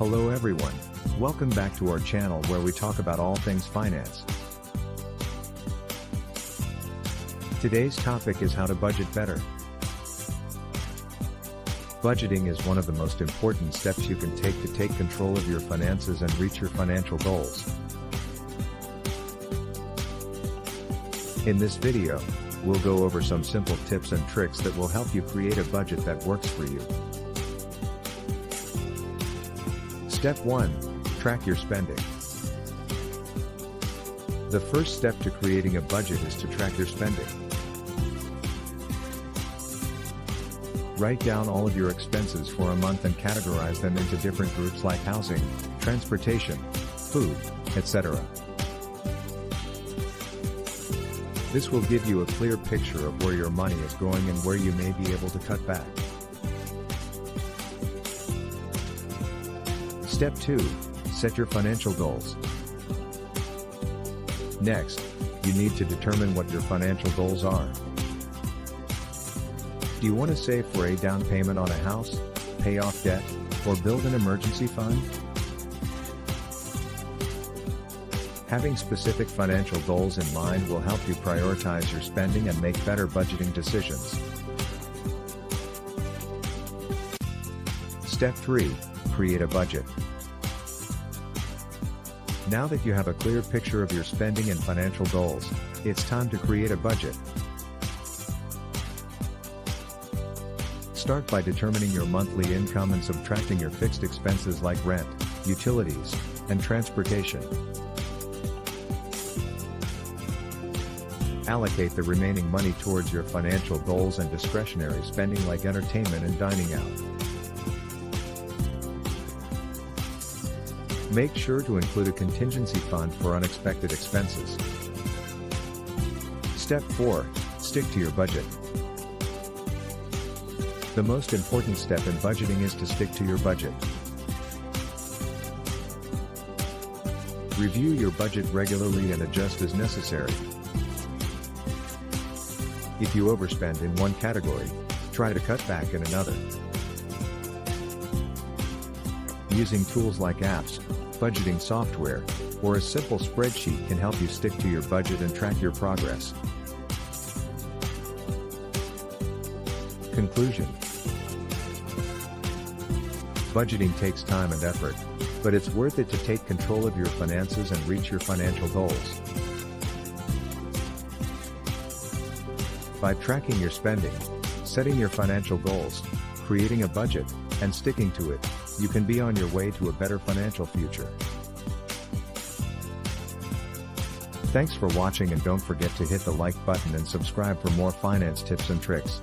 Hello everyone. Welcome back to our channel where we talk about all things finance. Today's topic is how to budget better. Budgeting is one of the most important steps you can take control of your finances and reach your financial goals. In this video, we'll go over some simple tips and tricks that will help you create a budget that works for you. Step 1. Track your spending. The first step to creating a budget is to track your spending. Write down all of your expenses for a month and categorize them into different groups like housing, transportation, food, etc. This will give you a clear picture of where your money is going and where you may be able to cut back. Step 2. Set your financial goals. Next, you need to determine what your financial goals are. Do you want to save for a down payment on a house, pay off debt, or build an emergency fund? Having specific financial goals in mind will help you prioritize your spending and make better budgeting decisions. Step 3. Create a budget. Now that you have a clear picture of your spending and financial goals, it's time to create a budget. Start by determining your monthly income and subtracting your fixed expenses like rent, utilities, and transportation. Allocate the remaining money towards your financial goals and discretionary spending like entertainment and dining out. Make sure to include a contingency fund for unexpected expenses. Step 4. Stick to your budget. The most important step in budgeting is to stick to your budget. Review your budget regularly and adjust as necessary. If you overspend in one category, try to cut back in another. Using tools like apps, budgeting software, or a simple spreadsheet can help you stick to your budget and track your progress. Conclusion. Budgeting takes time and effort, but it's worth it to take control of your finances and reach your financial goals. By tracking your spending, setting your financial goals, creating a budget, and sticking to it, you can be on your way to a better financial future. Thanks for watching, and don't forget to hit the like button and subscribe for more finance tips and tricks.